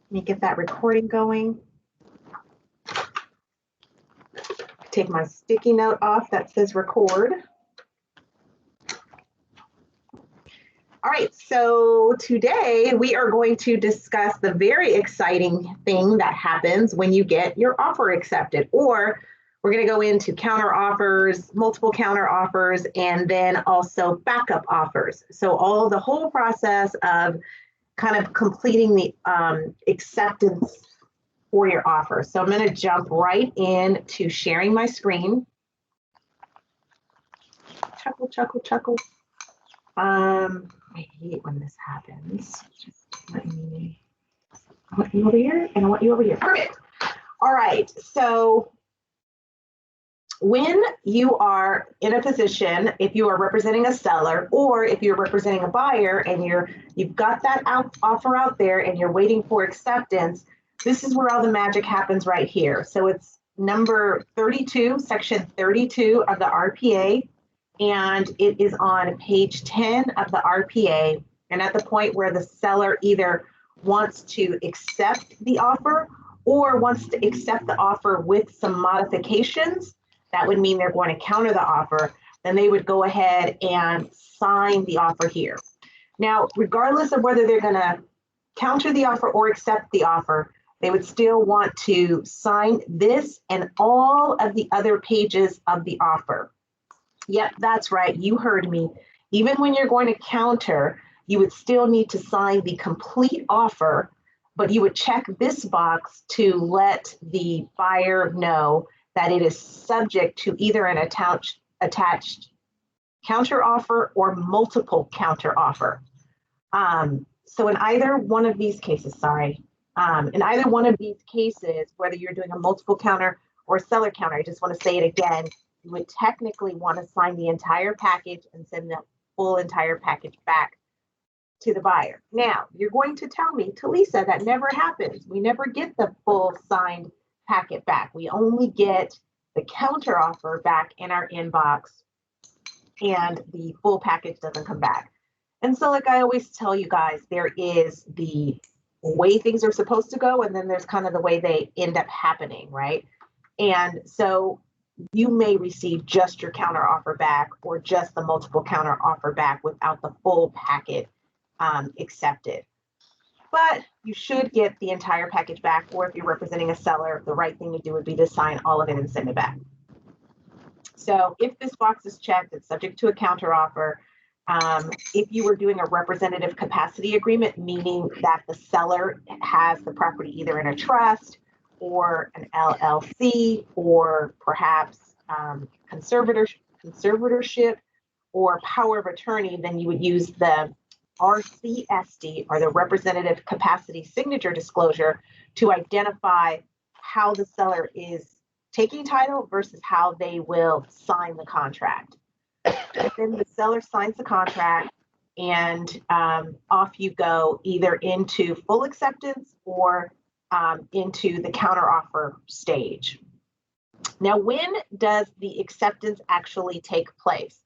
Let me get that recording going. Take my sticky note off that says record. All right, so today we are going to discuss the very exciting thing that happens when you get your offer accepted, or we're going to go into counter offers, multiple counter offers, and then also backup offers. So the whole process of kind of completing the acceptance for your offer. So I'm going to jump right into sharing my screen. Chuckle, chuckle, chuckle. I hate when this happens. Just let me, I want you over here and I want you over here. Perfect. All right. So when you are in a position, if you are representing a seller or if you're representing a buyer and you've got that offer out there and you're waiting for acceptance, this is where all the magic happens right here. So it's number 32, section 32 of the RPA, and it is on page 10 of the RPA. And at the point where the seller either wants to accept the offer or wants to accept the offer with some modifications, that would mean they're going to counter the offer, then they would go ahead and sign the offer here. Now, regardless of whether they're going to counter the offer or accept the offer, they would still want to sign this and all of the other pages of the offer. Yep, that's right. You heard me. Even when you're going to counter, you would still need to sign the complete offer, but you would check this box to let the buyer know that it is subject to either an attached counter offer or multiple counter offer. So in either one of these cases, in either one of these cases, whether you're doing a multiple counter or seller counter, I just want to say it again, you would technically want to sign the entire package and send the full entire package back to the buyer. Now, you're going to tell me, Talisa, that never happens. We never get the full signed packet back. We only get the counter offer back in our inbox and the full package doesn't come back. And so like I always tell you guys, there is the way things are supposed to go and then there's kind of the way they end up happening, right? And so you may receive just your counter offer back or just the multiple counter offer back without the full packet accepted. But you should get the entire package back, or if you're representing a seller, the right thing to do would be to sign all of it and send it back. So if this box is checked, it's subject to a counteroffer. If you were doing a representative capacity agreement, meaning that the seller has the property either in a trust or an LLC, or perhaps conservatorship or power of attorney, then you would use the RCSD, or the representative capacity signature disclosure, to identify how the seller is taking title versus how they will sign the contract. Then the seller signs the contract and off you go, either into full acceptance or into the counteroffer stage. Now, when does the acceptance actually take place?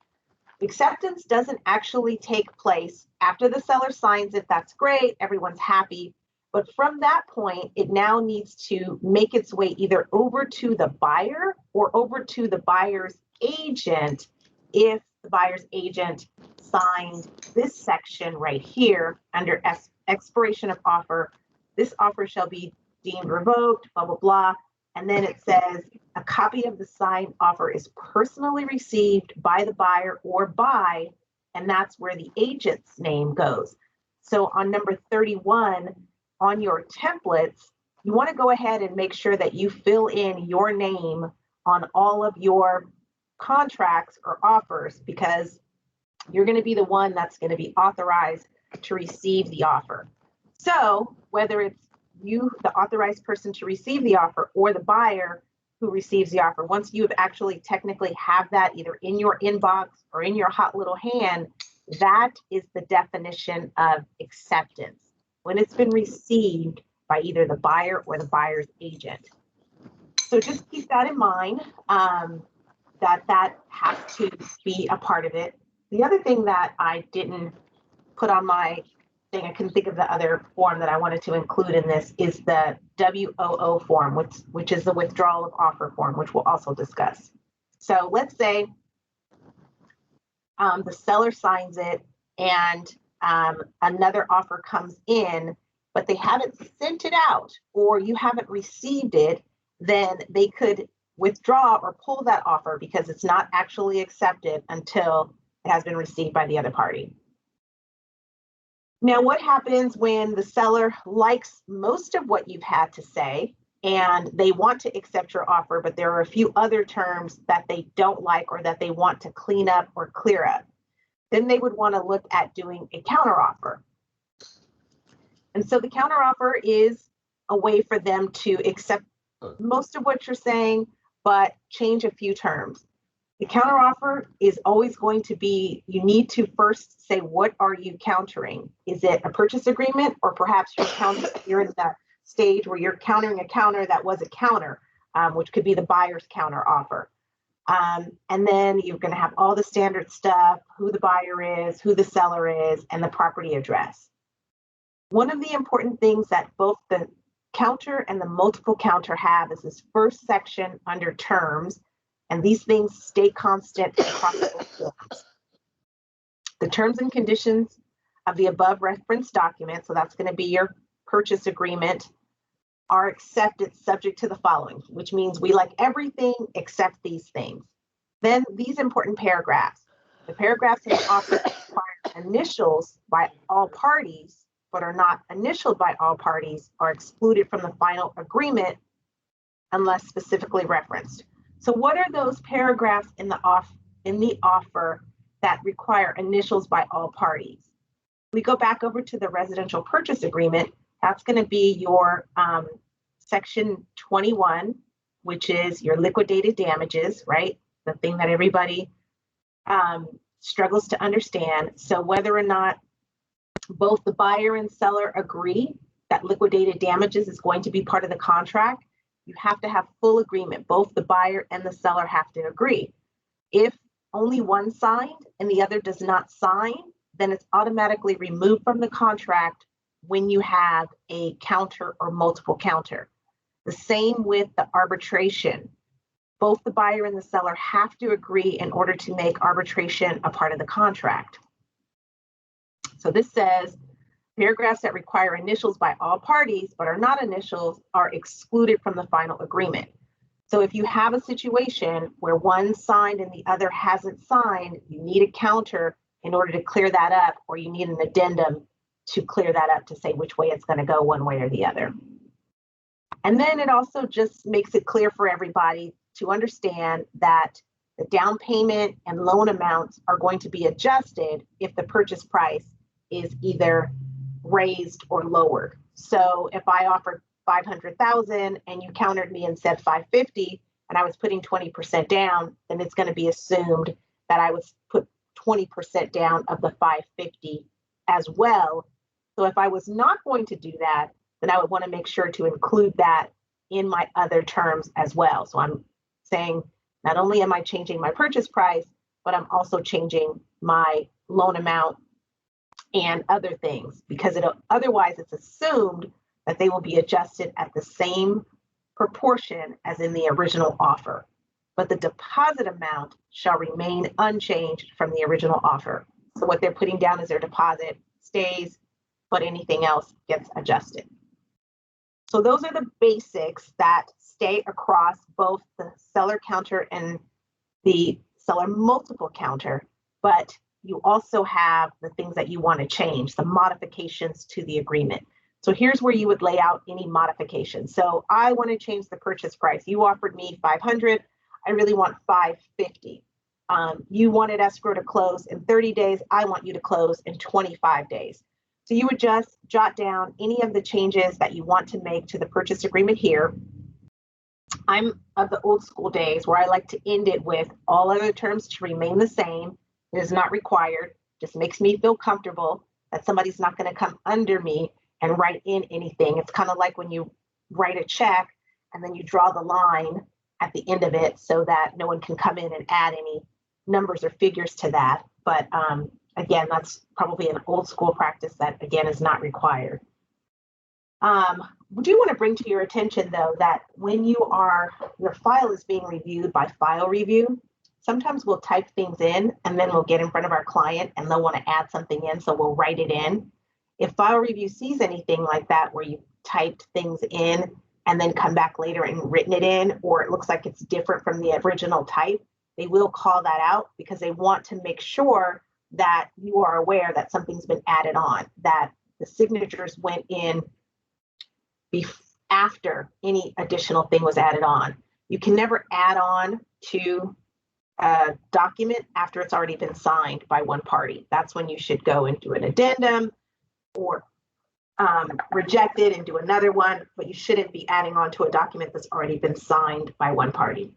Acceptance doesn't actually take place after the seller signs it. That's great. Everyone's happy. But from that point, it now needs to make its way either over to the buyer or over to the buyer's agent. If the buyer's agent signed this section right here under expiration of offer, this offer shall be deemed revoked, blah, blah, blah. And then it says a copy of the signed offer is personally received by the buyer or by, and that's where the agent's name goes. So on number 31 on your templates, you want to go ahead and make sure that you fill in your name on all of your contracts or offers, because you're going to be the one that's going to be authorized to receive the offer. So whether it's you, the authorized person to receive the offer, or the buyer who receives the offer, once you have actually technically have that either in your inbox or in your hot little hand, that is the definition of acceptance, when it's been received by either the buyer or the buyer's agent. So just keep that in mind, that has to be a part of it. The other thing that I didn't put on my thing, I couldn't think of the other form that I wanted to include in this, is the WOO form, which is the withdrawal of offer form, which we'll also discuss. So let's say the seller signs it and another offer comes in, but they haven't sent it out or you haven't received it, then they could withdraw or pull that offer because it's not actually accepted until it has been received by the other party. Now, what happens when the seller likes most of what you've had to say and they want to accept your offer, but there are a few other terms that they don't like or that they want to clean up or clear up? Then they would want to look at doing a counteroffer. And so the counteroffer is a way for them to accept most of what you're saying, but change a few terms. The counteroffer is always going to be, you need to first say, what are you countering? Is it a purchase agreement, or perhaps you're in the stage where you're countering a counter that was a counter, which could be the buyer's counteroffer. And then you're going to have all the standard stuff, who the buyer is, who the seller is, and the property address. One of the important things that both the counter and the multiple counter have is this first section under terms, and these things stay constant across both forms. The terms and conditions of the above referenced document, so that's going to be your purchase agreement, are accepted subject to the following, which means we like everything except these things. Then these important paragraphs. The paragraphs in the offer require initials by all parties, but are not initialed by all parties, are excluded from the final agreement unless specifically referenced. So what are those paragraphs in the offer that require initials by all parties? We go back over to the residential purchase agreement. That's going to be your section 21, which is your liquidated damages, right? The thing that everybody struggles to understand. So whether or not both the buyer and seller agree that liquidated damages is going to be part of the contract, you have to have full agreement. Both the buyer and the seller have to agree. If only one signed and the other does not sign, then it's automatically removed from the contract when you have a counter or multiple counter. The same with the arbitration. Both the buyer and the seller have to agree in order to make arbitration a part of the contract. So this says, paragraphs that require initials by all parties but are not initials are excluded from the final agreement. So if you have a situation where one signed and the other hasn't signed, you need a counter in order to clear that up, or you need an addendum to clear that up to say which way it's going to go, one way or the other. And then it also just makes it clear for everybody to understand that the down payment and loan amounts are going to be adjusted if the purchase price is either raised or lowered. So if I offered $500,000 and you countered me and said $550,000 and I was putting 20% down, then it's going to be assumed that I was put 20% down of the $550,000 as well. So if I was not going to do that, then I would want to make sure to include that in my other terms as well. So I'm saying not only am I changing my purchase price, but I'm also changing my loan amount and other things, because otherwise it's assumed that they will be adjusted at the same proportion as in the original offer. But the deposit amount shall remain unchanged from the original offer. So what they're putting down as their deposit stays, but anything else gets adjusted. So those are the basics that stay across both the seller counter and the seller multiple counter, but you also have the things that you want to change, the modifications to the agreement. So here's where you would lay out any modifications. So I want to change the purchase price. You offered me $500. I really want $550. You wanted escrow to close in 30 days. I want you to close in 25 days. So you would just jot down any of the changes that you want to make to the purchase agreement here. I'm of the old school days where I like to end it with all other terms to remain the same. It is not required. Just makes me feel comfortable that somebody's not going to come under me and write in anything. It's kind of like when you write a check and then you draw the line at the end of it so that no one can come in and add any numbers or figures to that. But again, that's probably an old school practice that, again, is not required. We do want to bring to your attention, though, that when your file is being reviewed by file review, sometimes we'll type things in and then we'll get in front of our client and they'll want to add something in, so we'll write it in. If file review sees anything like that, where you typed things in and then come back later and written it in, or it looks like it's different from the original type, they will call that out because they want to make sure that you are aware that something's been added on, that the signatures went in after any additional thing was added on. You can never add on to a document after it's already been signed by one party. That's when you should go and do an addendum or reject it and do another one, but you shouldn't be adding on to a document that's already been signed by one party.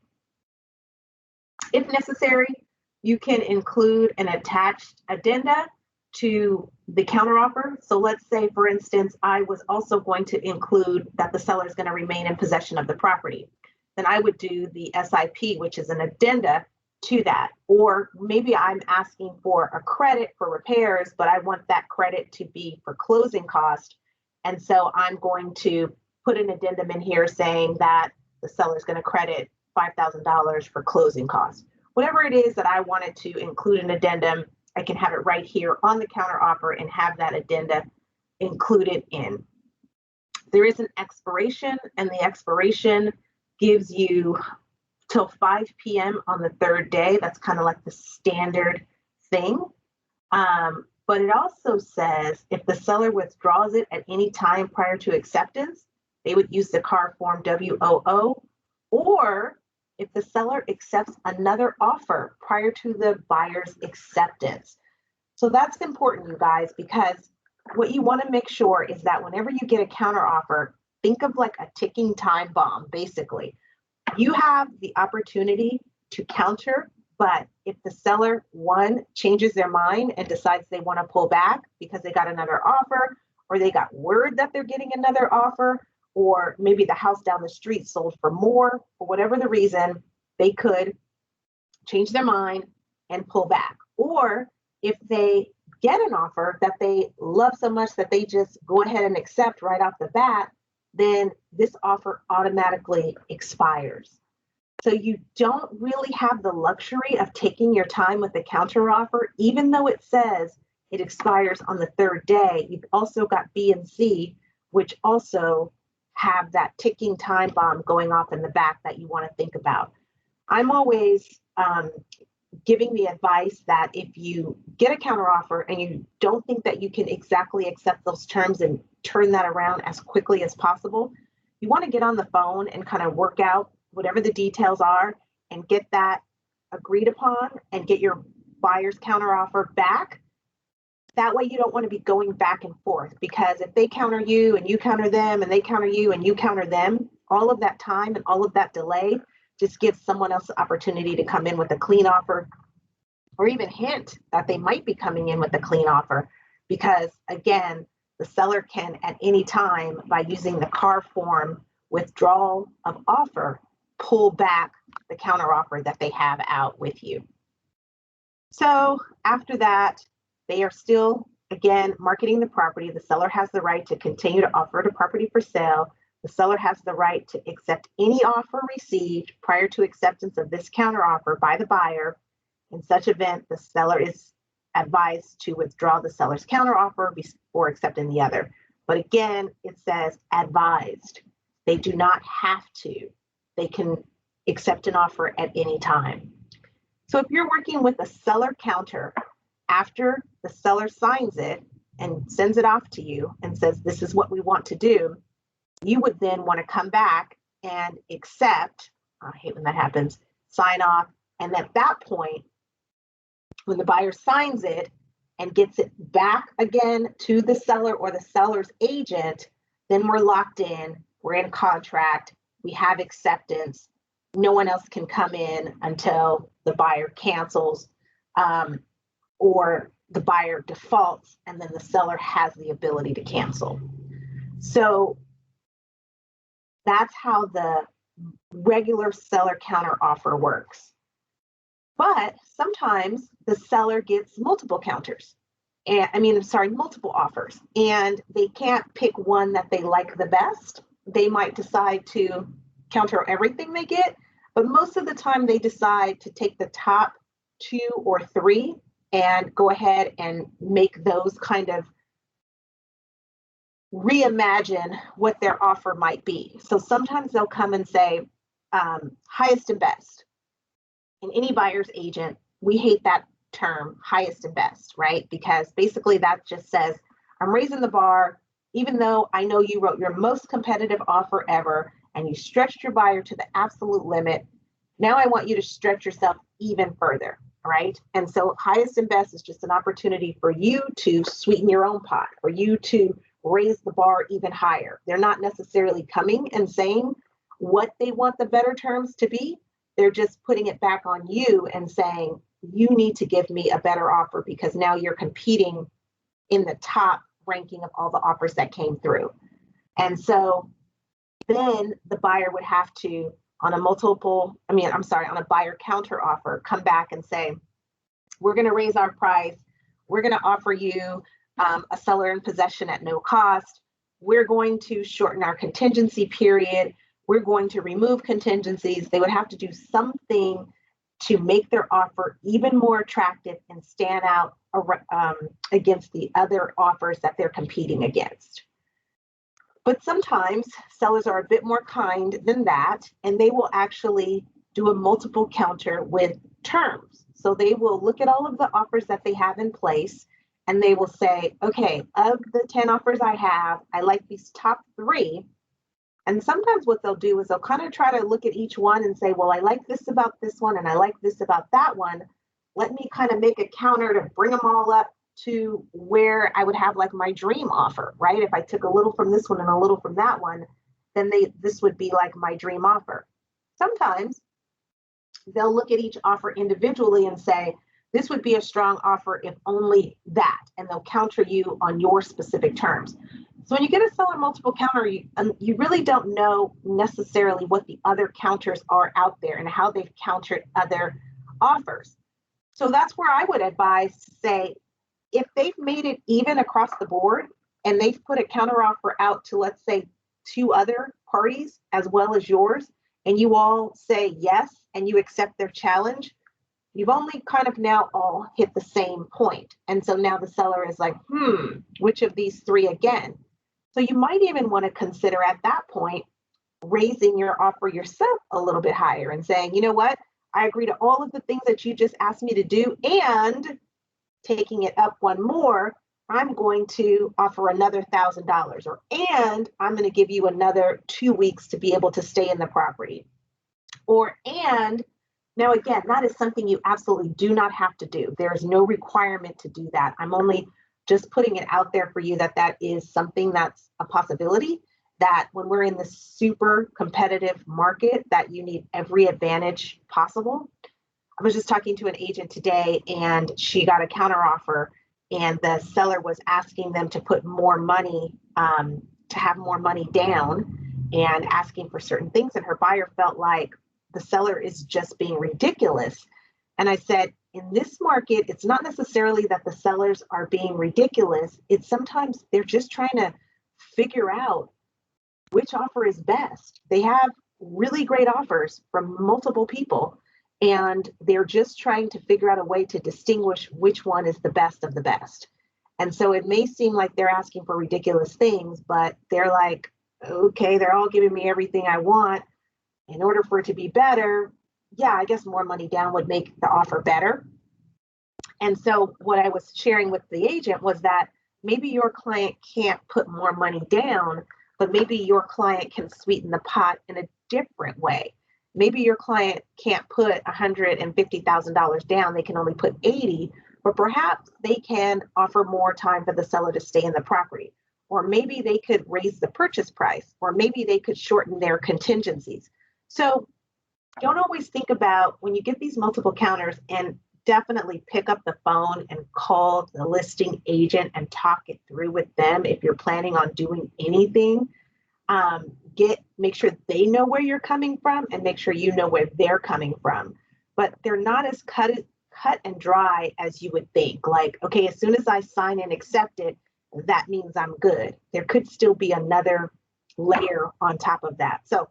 If necessary, you can include an attached addenda to the counteroffer. So let's say, for instance, I was also going to include that the seller is going to remain in possession of the property. Then I would do the SIP, which is an addenda to that. Or maybe I'm asking for a credit for repairs, but I want that credit to be for closing cost. And so I'm going to put an addendum in here saying that the seller is going to credit $5,000 for closing costs. Whatever it is that I wanted to include an addendum, I can have it right here on the counteroffer and have that addenda included in. There is an expiration, and the expiration gives you till 5 p.m. on the third day. That's kind of like the standard thing. But it also says if the seller withdraws it at any time prior to acceptance, they would use the CAR form WOO, or if the seller accepts another offer prior to the buyer's acceptance. So that's important, you guys, because what you want to make sure is that whenever you get a counteroffer, think of like a ticking time bomb, basically. You have the opportunity to counter, but if the seller, one, changes their mind and decides they want to pull back because they got another offer, or they got word that they're getting another offer, or maybe the house down the street sold for more, for whatever the reason, they could change their mind and pull back. Or if they get an offer that they love so much that they just go ahead and accept right off the bat, then this offer automatically expires. So you don't really have the luxury of taking your time with the counteroffer, even though it says it expires on the third day. You've also got B and C, which also have that ticking time bomb going off in the back that you want to think about. I'm always giving the advice that if you get a counteroffer and you don't think that you can exactly accept those terms and turn that around as quickly as possible, you want to get on the phone and kind of work out whatever the details are and get that agreed upon and get your buyer's counteroffer back. That way you don't want to be going back and forth, because if they counter you and you counter them and they counter you and you counter them, all of that time and all of that delay just gives someone else the opportunity to come in with a clean offer, or even hint that they might be coming in with a clean offer, because again, the seller can at any time, by using the CAR form withdrawal of offer, pull back the counteroffer that they have out with you. So after that, they are still, again, marketing the property. The seller has the right to continue to offer the property for sale. The seller has the right to accept any offer received prior to acceptance of this counteroffer by the buyer. In such event, the seller is advised to withdraw the seller's counteroffer before accepting the other. But again, it says advised. They do not have to. They can accept an offer at any time. So if you're working with a seller counter, after the seller signs it and sends it off to you and says, this is what we want to do, you would then want to come back and accept, I hate when that happens, sign off. And at that point, when the buyer signs it and gets it back again to the seller or the seller's agent, then we're locked in, we're in contract, we have acceptance. No one else can come in until the buyer cancels, or the buyer defaults, and then the seller has the ability to cancel. So that's how the regular seller counter offer works. But sometimes the seller gets multiple counters. And multiple offers, and they can't pick one that they like the best. They might decide to counter everything they get, but most of the time they decide to take the top 2 or 3 and go ahead and make those kind of reimagine what their offer might be. So sometimes they'll come and say, highest and best. And any buyer's agent, we hate that term, highest and best, right? Because basically that just says, I'm raising the bar, even though I know you wrote your most competitive offer ever and you stretched your buyer to the absolute limit. Now I want you to stretch yourself even further, right? And so highest and best is just an opportunity for you to sweeten your own pot, for you to raise the bar even higher. They're not necessarily coming and saying what they want the better terms to be. They're just putting it back on you and saying, you need to give me a better offer because now you're competing in the top ranking of all the offers that came through. And so then the buyer would have to, on a buyer counter offer, come back and say, we're going to raise our price. We're going to offer you a seller in possession at no cost. We're going to shorten our contingency period. We're going to remove contingencies. They would have to do something to make their offer even more attractive and stand out against the other offers that they're competing against. But sometimes sellers are a bit more kind than that, and they will actually do a multiple counter with terms. So they will look at all of the offers that they have in place, and they will say, okay, of the 10 offers I have, I like these top 3. And sometimes what they'll do is they'll kind of try to look at each one and say, well, I like this about this one and I like this about that one. Let me kind of make a counter to bring them all up to where I would have like my dream offer, right? If I took a little from this one and a little from that one, then this would be like my dream offer. Sometimes they'll look at each offer individually and say, this would be a strong offer if only that, and they'll counter you on your specific terms. So when you get a seller multiple counter, you really don't know necessarily what the other counters are out there and how they've countered other offers. So that's where I would advise to say, if they've made it even across the board and they've put a counteroffer out to, let's say, 2 other parties as well as yours, and you all say yes and you accept their challenge, you've only kind of now all hit the same point. And so now the seller is like, which of these 3 again? So you might even want to consider at that point raising your offer yourself a little bit higher and saying, you know what, I agree to all of the things that you just asked me to do, and taking it up one more, I'm going to offer another $1,000, and I'm going to give you another 2 weeks to be able to stay in the property. And now again, that is something you absolutely do not have to do. There is no requirement to do that. I'm only just putting it out there for you that is something that's a possibility, that when we're in this super competitive market, that you need every advantage possible. I was just talking to an agent today, and she got a counteroffer, and the seller was asking them to put more money, to have more money down, and asking for certain things. And her buyer felt like the seller is just being ridiculous. And I said, in this market, it's not necessarily that the sellers are being ridiculous. It's sometimes they're just trying to figure out which offer is best. They have really great offers from multiple people, and they're just trying to figure out a way to distinguish which one is the best of the best. And so it may seem like they're asking for ridiculous things, but they're like, okay, they're all giving me everything I want. In order for it to be better, yeah, I guess more money down would make the offer better. And so what I was sharing with the agent was that maybe your client can't put more money down, but maybe your client can sweeten the pot in a different way. Maybe your client can't put $150,000 down, they can only put 80, but perhaps they can offer more time for the seller to stay in the property. Or maybe they could raise the purchase price, or maybe they could shorten their contingencies. So don't always think about when you get these multiple counters, and definitely pick up the phone and call the listing agent and talk it through with them if you're planning on doing anything. Make sure they know where you're coming from, and make sure you know where they're coming from. but they're not as cut and dry as you would think. Like, okay, as soon as I sign and accept it, that means I'm good. There could still be another layer on top of that. So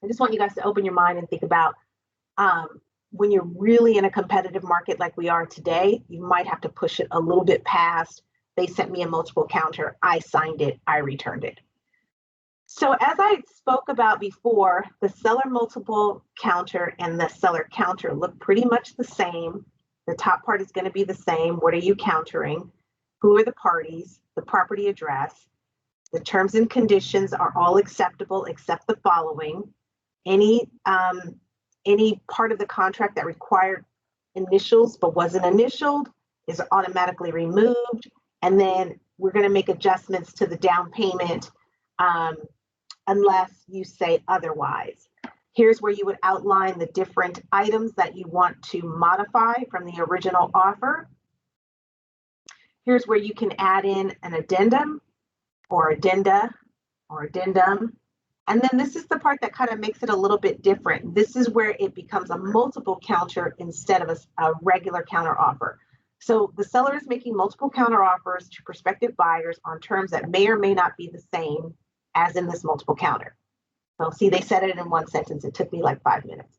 I just want you guys to open your mind and think about when you're really in a competitive market like we are today, you might have to push it a little bit past. They sent me a multiple counter. I signed it. I returned it. So as I spoke about before, the seller multiple counter and the seller counter look pretty much the same. The top part is going to be the same. What are you countering? Who are the parties? The property address. The terms and conditions are all acceptable except the following. Any part of the contract that required initials but wasn't initialed is automatically removed. And then we're going to make adjustments to the down payment unless you say otherwise. Here's where you would outline the different items that you want to modify from the original offer. Here's where you can add in an addendum or addenda or addendum. And then this is the part that kind of makes it a little bit different. This is where it becomes a multiple counter instead of a regular counter offer. So the seller is making multiple counter offers to prospective buyers on terms that may or may not be the same as in this multiple counter. So see, they said it in one sentence. It took me like 5 minutes.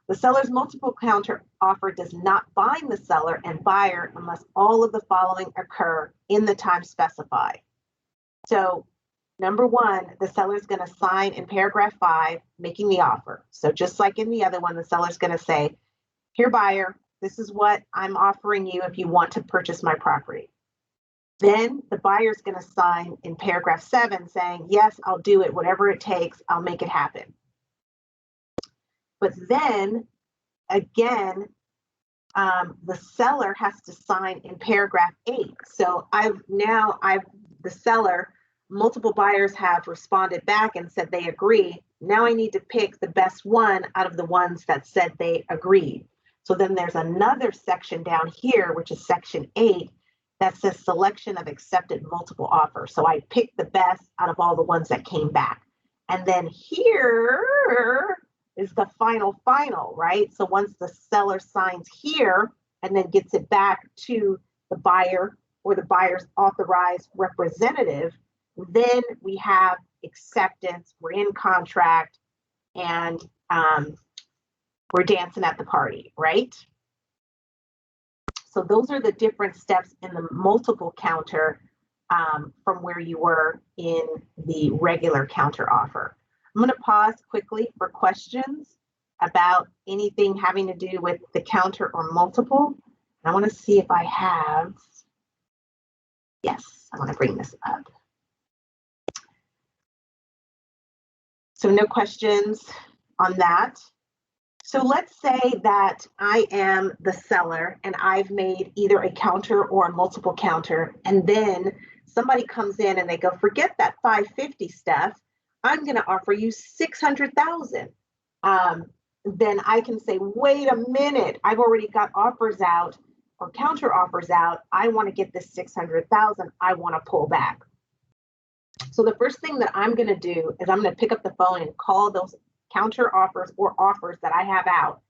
The seller's multiple counter offer does not bind the seller and buyer unless all of the following occur in the time specified. So number one, the seller is going to sign in paragraph 5, making the offer. So just like in the other one, the seller is going to say, here, buyer, this is what I'm offering you if you want to purchase my property. Then the buyer is going to sign in paragraph 7 saying, yes, I'll do it, whatever it takes, I'll make it happen. But then again, the seller has to sign in paragraph 8. So the seller, multiple buyers have responded back and said they agree. Now I need to pick the best one out of the ones that said they agreed. So then there's another section down here, which is section 8, that says selection of accepted multiple offers. So I picked the best out of all the ones that came back. And then here is the final, right? So once the seller signs here and then gets it back to the buyer or the buyer's authorized representative, then we have acceptance, we're in contract, and we're dancing at the party, right? So those are the different steps in the multiple counter from where you were in the regular counter offer. I'm going to pause quickly for questions about anything having to do with the counter or multiple. I want to see if I have, yes, I want to bring this up. So no questions on that. So let's say that I am the seller and I've made either a counter or a multiple counter, and then somebody comes in and they go, forget that 550 stuff. I'm going to offer you 600,000. Then I can say, wait a minute, I've already got offers out or counter offers out. I want to get this 600,000. I want to pull back. So the first thing that I'm going to do is I'm going to pick up the phone and call those counter offers or offers that I have out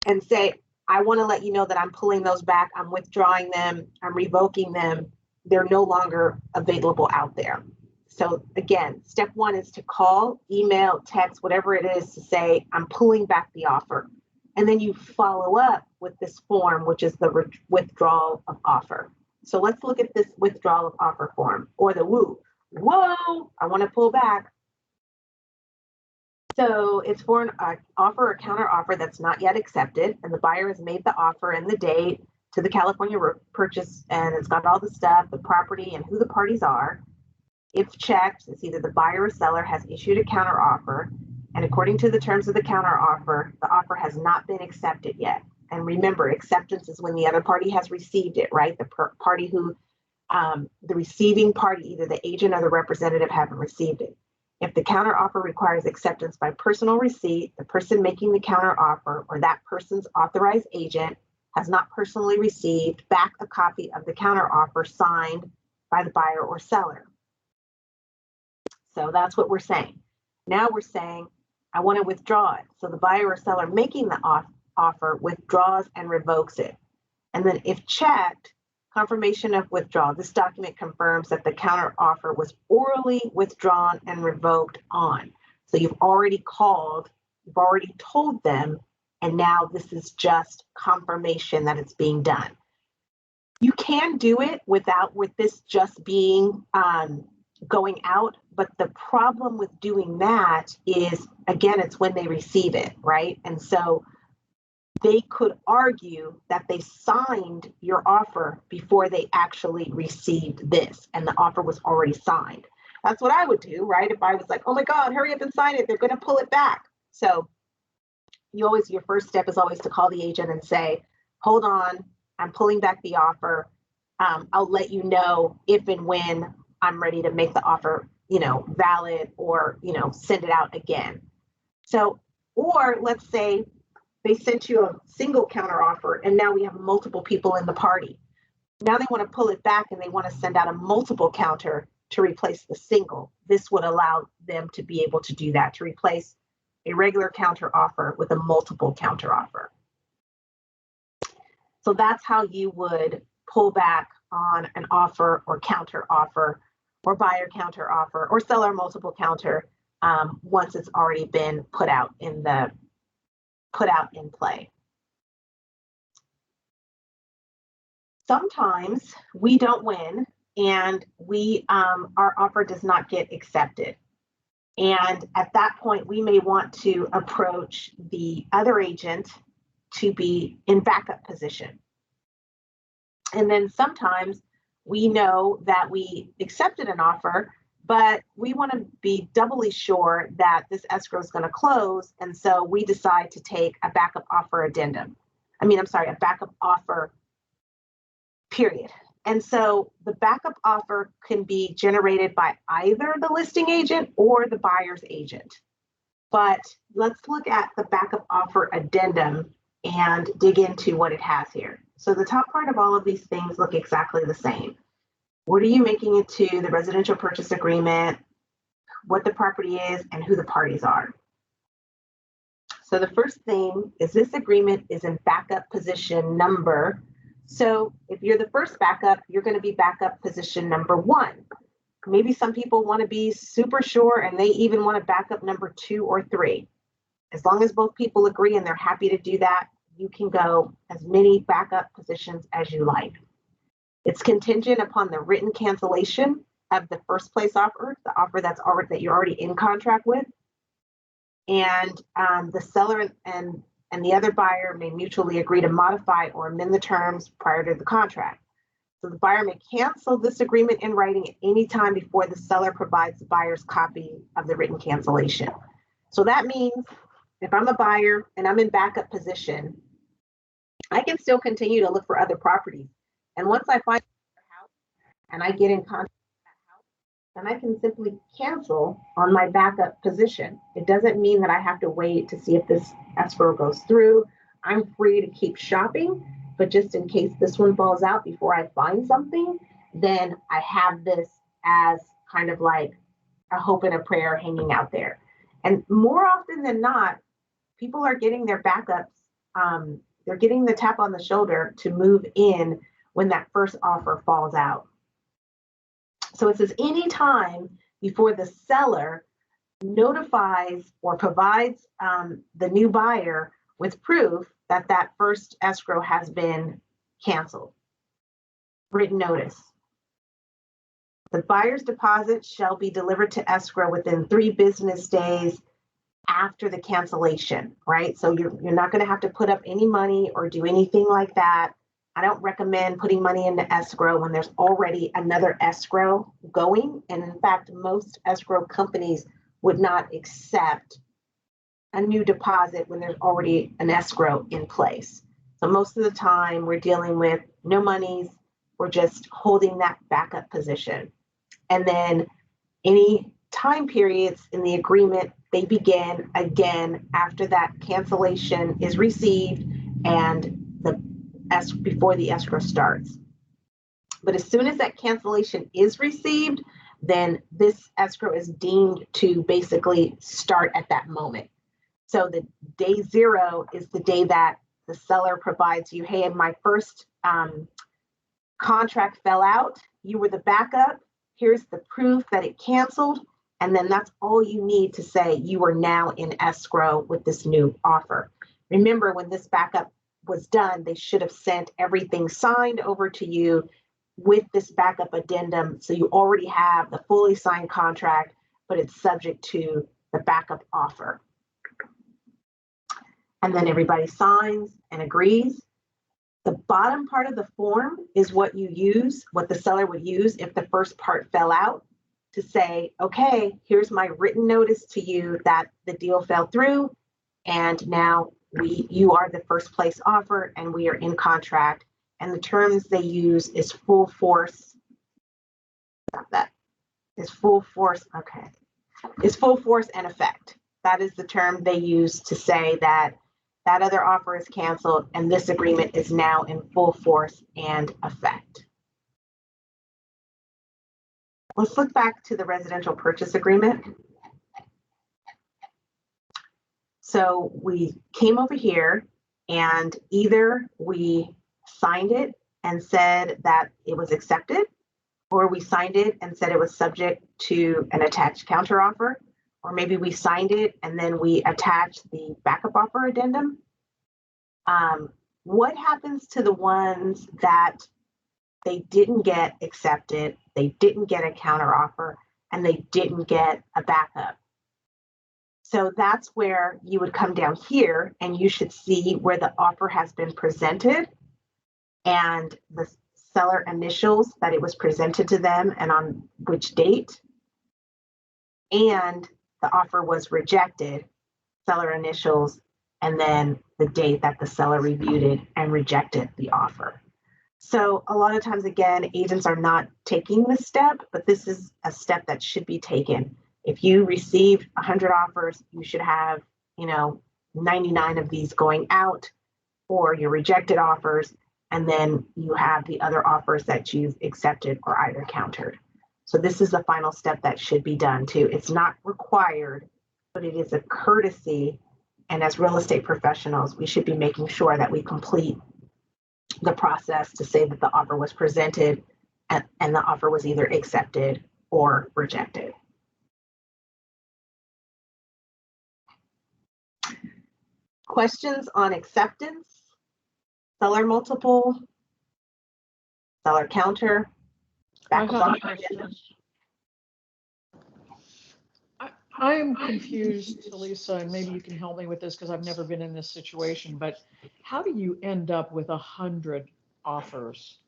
and say, I want to let you know that I'm pulling those back. I'm withdrawing them. I'm revoking them. They're no longer available out there. So again, step 1 is to call, email, text, whatever it is, to say, I'm pulling back the offer. And then you follow up with this form, which is the withdrawal of offer. So let's look at this withdrawal of offer form, or the woo. Whoa, I want to pull back. So it's for an offer or counter offer that's not yet accepted, and the buyer has made the offer and the date to the California purchase, and it's got all the stuff, the property, and who the parties are. If checked, it's either the buyer or seller has issued a counter offer, and according to the terms of the counter offer, the offer has not been accepted yet. And remember, acceptance is when the other party has received it, right? The party who, the receiving party, either the agent or the representative, haven't received it. If the counter offer requires acceptance by personal receipt, the person making the counter offer or that person's authorized agent has not personally received back a copy of the counter offer signed by the buyer or seller. So that's what we're saying. Now we're saying, I want to withdraw it. So the buyer or seller making the offer withdraws and revokes it. And then if checked, confirmation of withdrawal. This document confirms that the counteroffer was orally withdrawn and revoked on. So you've already called, you've already told them, and now this is just confirmation that it's being done. You can do it with this just being going out, but the problem with doing that is, again, it's when they receive it, right? And so they could argue that they signed your offer before they actually received this, and the offer was already signed. That's what I would do, right? If I was like, oh my God, hurry up and sign it, they're going to pull it back. So your first step is always to call the agent and say, hold on, I'm pulling back the offer. I'll let you know if and when I'm ready to make the offer, valid, or, send it out again. So, or let's say they sent you a single counteroffer and now we have multiple people in the party. Now they want to pull it back and they want to send out a multiple counter to replace the single. This would allow them to be able to do that, to replace a regular counteroffer with a multiple counteroffer. So that's how you would pull back on an offer or counteroffer or buyer counteroffer or seller multiple counter once it's already been put out in play. Sometimes we don't win and our offer does not get accepted. And at that point, we may want to approach the other agent to be in backup position. And then sometimes we know that we accepted an offer, but we want to be doubly sure that this escrow is going to close. And so we decide to take a backup offer addendum. A backup offer period. And so the backup offer can be generated by either the listing agent or the buyer's agent. But let's look at the backup offer addendum and dig into what it has here. So the top part of all of these things look exactly the same. What are you making it to, the residential purchase agreement, what the property is, and who the parties are. So the first thing is this agreement is in backup position number. So if you're the first backup, you're going to be backup position number 1. Maybe some people want to be super sure and they even want to backup number 2 or 3. As long as both people agree and they're happy to do that, you can go as many backup positions as you like. It's contingent upon the written cancellation of the first place offer, the offer that you're already in contract with. And the seller and the other buyer may mutually agree to modify or amend the terms prior to the contract. So the buyer may cancel this agreement in writing at any time before the seller provides the buyer's copy of the written cancellation. So that means if I'm a buyer and I'm in backup position, I can still continue to look for other properties. And once I find a house and I get in contact with that house, then I can simply cancel on my backup position. It doesn't mean that I have to wait to see if this escrow goes through. I'm free to keep shopping, but just in case this one falls out before I find something, then I have this as kind of like a hope and a prayer hanging out there. And more often than not, people are getting their backups. They're getting the tap on the shoulder to move in when that first offer falls out. So it says any time before the seller notifies or provides the new buyer with proof that that first escrow has been canceled. Written notice. The buyer's deposit shall be delivered to escrow within 3 business days after the cancellation, right? So you're not going to have to put up any money or do anything like that. I don't recommend putting money into escrow when there's already another escrow going. And in fact, most escrow companies would not accept a new deposit when there's already an escrow in place. So most of the time we're dealing with no monies, we're just holding that backup position. And then any time periods in the agreement, they begin again after that cancellation is received and before the escrow starts. But as soon as that cancellation is received, then this escrow is deemed to basically start at that moment. So the day 0 is the day that the seller provides you, hey, my first contract fell out, you were the backup, here's the proof that it canceled, and then that's all you need to say you are now in escrow with this new offer. Remember, when this backup was done, they should have sent everything signed over to you with this backup addendum, so you already have the fully signed contract, but it's subject to the backup offer. And then everybody signs and agrees. The bottom part of the form is what you use, what the seller would use if the first part fell out, to say, okay, here's my written notice to you that the deal fell through, and now you are the first place offer and we are in contract. And the terms they use is full force. That is full force. Okay. Is full force and effect. That is the term they use to say that that other offer is canceled and this agreement is now in full force and effect. Let's look back to the residential purchase agreement. So we came over here and either we signed it and said that it was accepted, or we signed it and said it was subject to an attached counteroffer, or maybe we signed it and then we attached the backup offer addendum. What happens to the ones that they didn't get accepted, they didn't get a counteroffer, and they didn't get a backup? So that's where you would come down here and you should see where the offer has been presented and the seller initials that it was presented to them and on which date, and the offer was rejected, seller initials, and then the date that the seller reviewed it and rejected the offer. So a lot of times, again, agents are not taking this step, but this is a step that should be taken. If you received 100 offers, you should have, 99 of these going out, or your rejected offers, and then you have the other offers that you've accepted or either countered. So this is the final step that should be done too. It's not required, but it is a courtesy. And as real estate professionals, we should be making sure that we complete the process to say that the offer was presented and the offer was either accepted or rejected. Questions on acceptance, seller multiple, seller counter, backup offer addendum? I'm confused, Lisa, and maybe you can help me with this because I've never been in this situation, but how do you end up with 100 offers?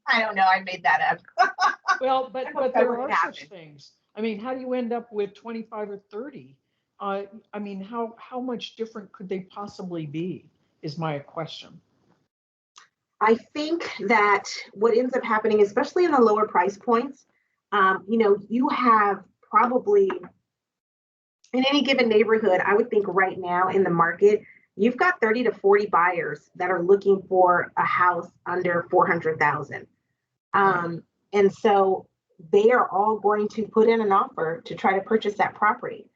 I don't know, I made that up. Well, but there are such things. I mean, how do you end up with 25 or 30? I mean, how much different could they possibly be, is my question. I think that what ends up happening, especially in the lower price points, you have probably in any given neighborhood, I would think right now in the market, you've got 30 to 40 buyers that are looking for a house under 400,000. And so they are all going to put in an offer to try to purchase that property.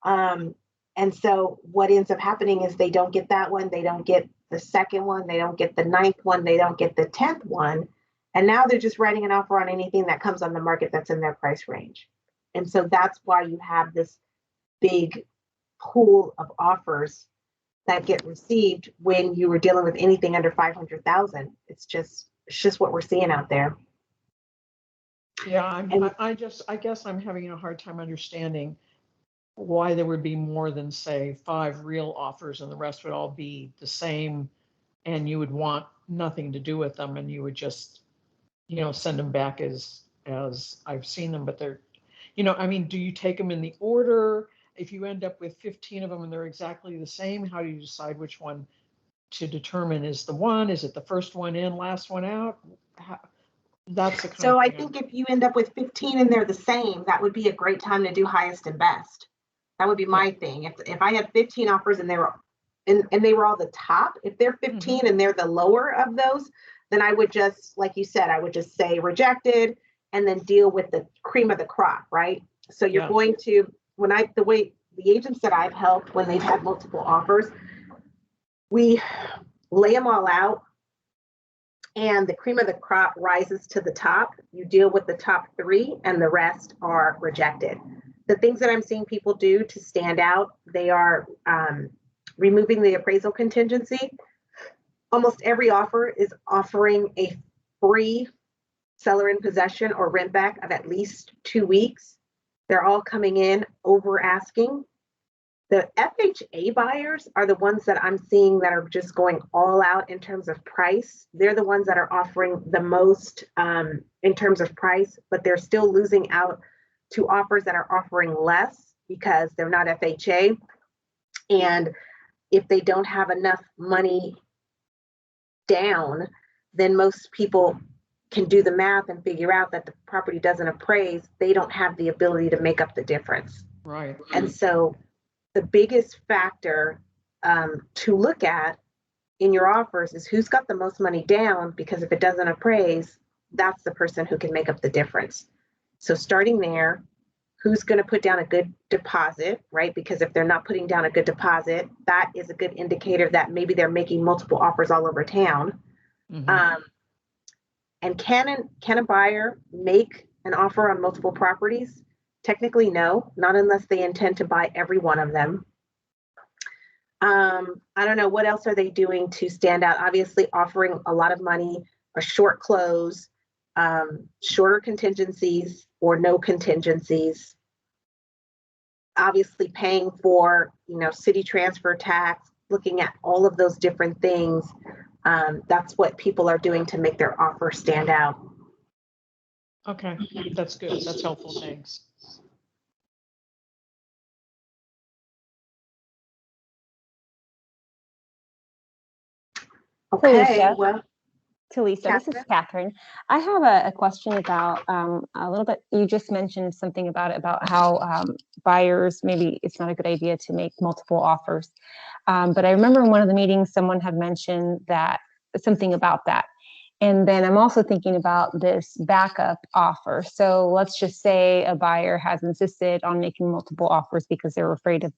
And so what ends up happening is they don't get that one, they don't get the second one, they don't get the 9th one, they don't get the 10th one. And now they're just writing an offer on anything that comes on the market that's in their price range. And so that's why you have this big pool of offers that get received when you were dealing with anything under 500,000. It's just what we're seeing out there. Yeah, I guess I'm having a hard time understanding why there would be more than, say, 5 real offers and the rest would all be the same, and you would want nothing to do with them, and you would just, send them back as I've seen them. But they're, I mean, do you take them in the order? If you end up with 15 of them and they're exactly the same, how do you decide which one to determine is the one? Is it the first one in, last one out? That's the kind so of I think if you end up with 15 and they're the same, that would be a great time to do highest and best. That would be my thing. If I had 15 offers and they were all the top, if they're 15 and they're the lower of those, then I would just, like you said, I would just say rejected and then deal with the cream of the crop, right? So you're going to, the way the agents that I've helped when they've had multiple offers, We lay them all out, and the cream of the crop rises to the top. You deal with the top 3, and the rest are rejected. The things that I'm seeing people do to stand out, they are removing the appraisal contingency. Almost every offer is offering a free seller in possession or rent back of at least 2 weeks. They're all coming in over asking. The FHA buyers are the ones that I'm seeing that are just going all out in terms of price. They're the ones that are offering the most in terms of price, but they're still losing out to offers that are offering less because they're not FHA. And if they don't have enough money down, then most people can do the math and figure out that the property doesn't appraise. They don't have the ability to make up the difference. Right. And so the biggest factor to look at in your offers is who's got the most money down, because if it doesn't appraise, that's the person who can make up the difference. So starting there, who's going to put down a good deposit, right? Because if they're not putting down a good deposit, that is a good indicator that maybe they're making multiple offers all over town. Mm-hmm. And can a buyer make an offer on multiple properties? Technically, no, not unless they intend to buy every one of them. I don't know, what else are they doing to stand out? Obviously, offering a lot of money, a short close, shorter contingencies or no contingencies. Obviously, paying for, city transfer tax, looking at all of those different things. That's what people are doing to make their offer stand out. Okay, that's good. That's helpful. Thanks. Okay, well, Talisa, this is Catherine. I have a question about a little bit, you just mentioned something about how buyers, maybe it's not a good idea to make multiple offers. But I remember in one of the meetings, someone had mentioned something about that. And then I'm also thinking about this backup offer. So let's just say a buyer has insisted on making multiple offers because they're afraid of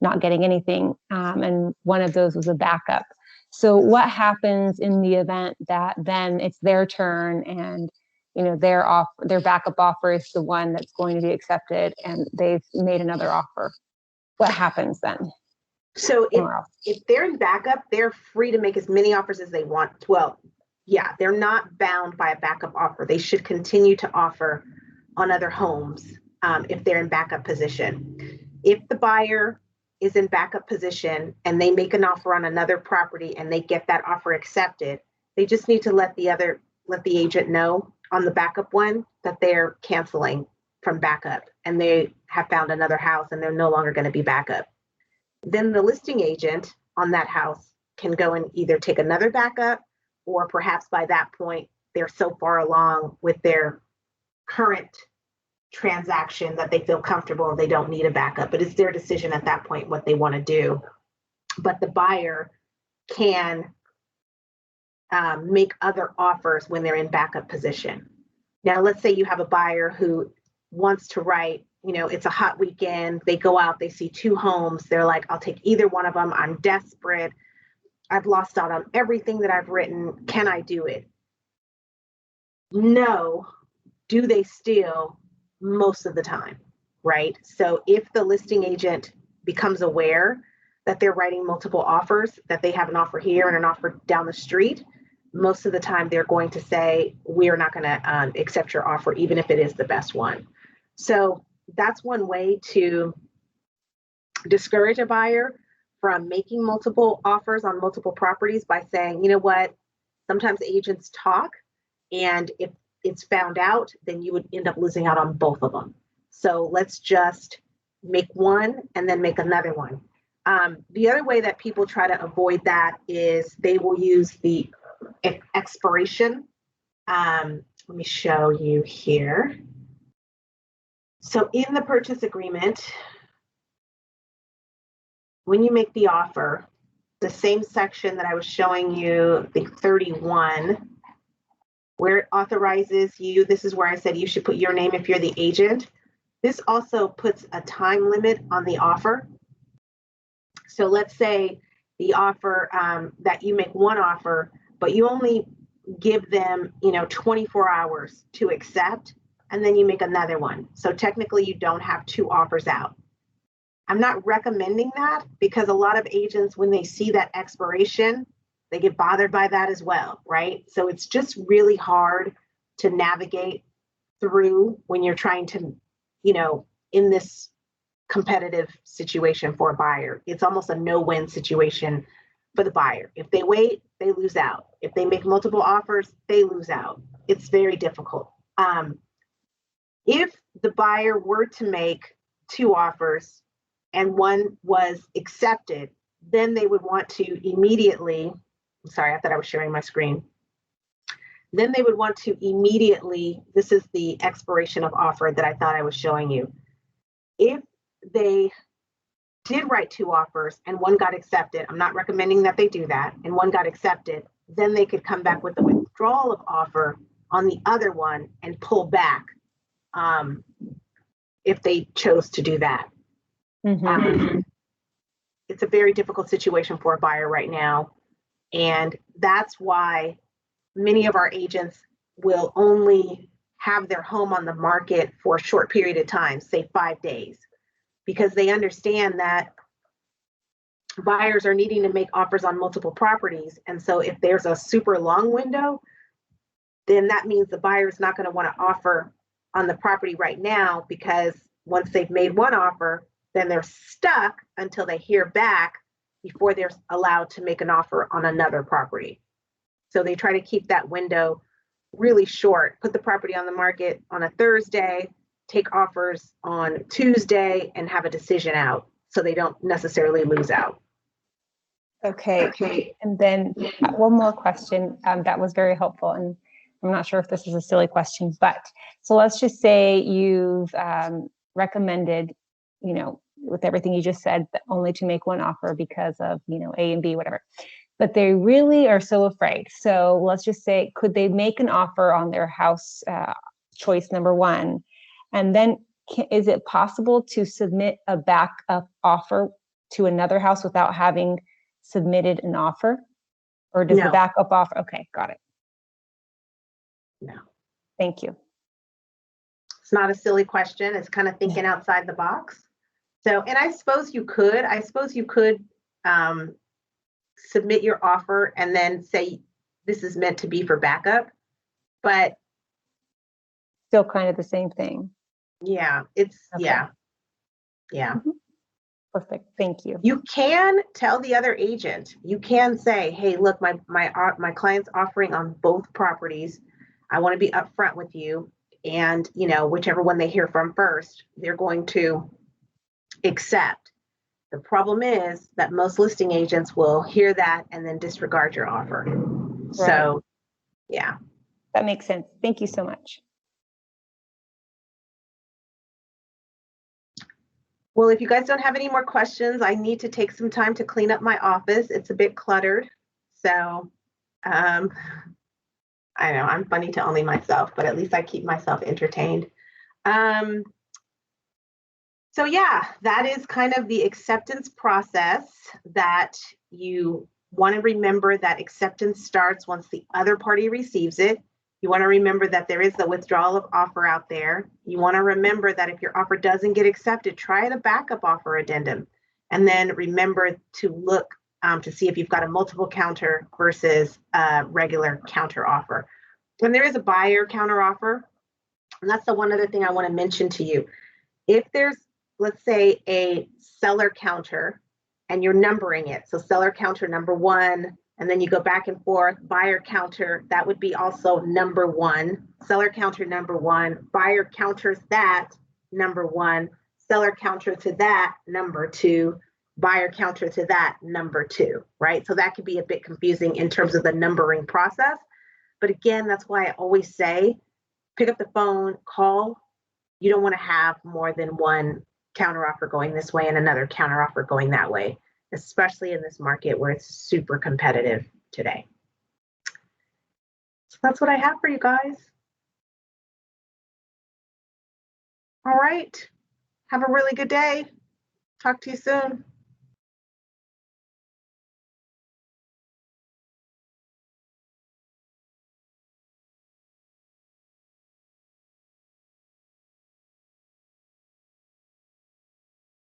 not getting anything. And one of those was a backup. So what happens in the event that then it's their turn and their backup offer is the one that's going to be accepted and they've made another offer? What happens then? So if they're in backup, they're free to make as many offers as they want. Well, yeah, they're not bound by a backup offer. They should continue to offer on other homes if they're in backup position. If the buyer is in backup position and they make an offer on another property and they get that offer accepted, they just need to let the agent know on the backup one that they're canceling from backup and they have found another house and they're no longer going to be backup. Then the listing agent on that house can go and either take another backup, or perhaps by that point they're so far along with their current transaction that they feel comfortable and they don't need a backup. But it's their decision at that point what they want to do. But the buyer can make other offers when they're in backup position. Now, let's say you have a buyer who wants to write, it's a hot weekend. They go out, they see 2 homes. They're like, I'll take either one of them. I'm desperate. I've lost out on everything that I've written. Can I do it? No. Do they still? Most of the time, right? So if the listing agent becomes aware that they're writing multiple offers, that they have an offer here and an offer down the street, most of the time they're going to say, we're not going to accept your offer, even if it is the best one. So that's one way to discourage a buyer from making multiple offers on multiple properties, by saying, you know what, sometimes agents talk, and if it's found out, then you would end up losing out on both of them. So let's just make one and then make another one. The other way that people try to avoid that is they will use the expiration. Let me show you here. So in the purchase agreement, when you make the offer, the same section that I was showing you, I think 31, where it authorizes you, this is where I said you should put your name if you're the agent. This also puts a time limit on the offer. So let's say the offer that you make one offer, but you only give them, 24 hours to accept, and then you make another one. So technically you don't have two offers out. I'm not recommending that because a lot of agents, when they see that expiration, they get bothered by that as well, right? So it's just really hard to navigate through when you're trying to, in this competitive situation for a buyer. It's almost a no-win situation for the buyer. If they wait, they lose out. If they make multiple offers, they lose out. It's very difficult. If the buyer were to make two offers and one was accepted, then they would want to immediately, sorry, I thought I was sharing my screen. Then they would want to immediately, this is the expiration of offer that I thought I was showing you. If they did write two offers and one got accepted, I'm not recommending that they do that, and one got accepted, then they could come back with a withdrawal of offer on the other one and pull back if they chose to do that. It's a very difficult situation for a buyer right now. And that's why many of our agents will only have their home on the market for a short period of time, say 5 days, because they understand that buyers are needing to make offers on multiple properties. And so if there's a super long window, then that means the buyer is not going to want to offer on the property right now, because once they've made one offer, then they're stuck until they hear back before they're allowed to make an offer on another property. So they try to keep that window really short, put the property on the market on a Thursday, take offers on Tuesday, and have a decision out so they don't necessarily lose out. Okay. And then one more question that was very helpful. And I'm not sure if this is a silly question, but so let's just say you've recommended, with everything you just said, only to make one offer because of, A and B, whatever. But they really are so afraid. So let's just say, could they make an offer on their house choice number one? And then is it possible to submit a backup offer to another house without having submitted an offer? Or does the backup offer? Okay, got it. No. Thank you. It's not a silly question. It's kind of thinking outside the box. So, and I suppose you could submit your offer and then say, this is meant to be for backup, but still kind of the same thing. Yeah, it's, okay. Yeah. Perfect. Thank you. You can tell the other agent, you can say, hey, look, my client's offering on both properties. I want to be upfront with you. And, whichever one they hear from first, they're going to accept. The problem is that most listing agents will hear that and then disregard your offer. Right. So, yeah. That makes sense. Thank you so much. Well, if you guys don't have any more questions, I need to take some time to clean up my office. It's a bit cluttered. So, I know I'm funny to only myself, but at least I keep myself entertained. So yeah, that is kind of the acceptance process that you want to remember. That acceptance starts once the other party receives it. You want to remember that there is a withdrawal of offer out there. You want to remember that if your offer doesn't get accepted, try the backup offer addendum. And then remember to look to see if you've got a multiple counter versus a regular counter offer. When there is a buyer counter offer, and that's the one other thing I want to mention to you. If there's, let's say, a seller counter and you're numbering it, so seller counter number one, and then you go back and forth, buyer counter, that would be also number one, seller counter number one, buyer counters that number one, seller counter to that number two, buyer counter to that number two, right? So that could be a bit confusing in terms of the numbering process. But again, that's why I always say, pick up the phone, call. You don't want to have more than one counteroffer going this way and another counteroffer going that way, especially in this market where it's super competitive today. So that's what I have for you guys. All right. Have a really good day. Talk to you soon.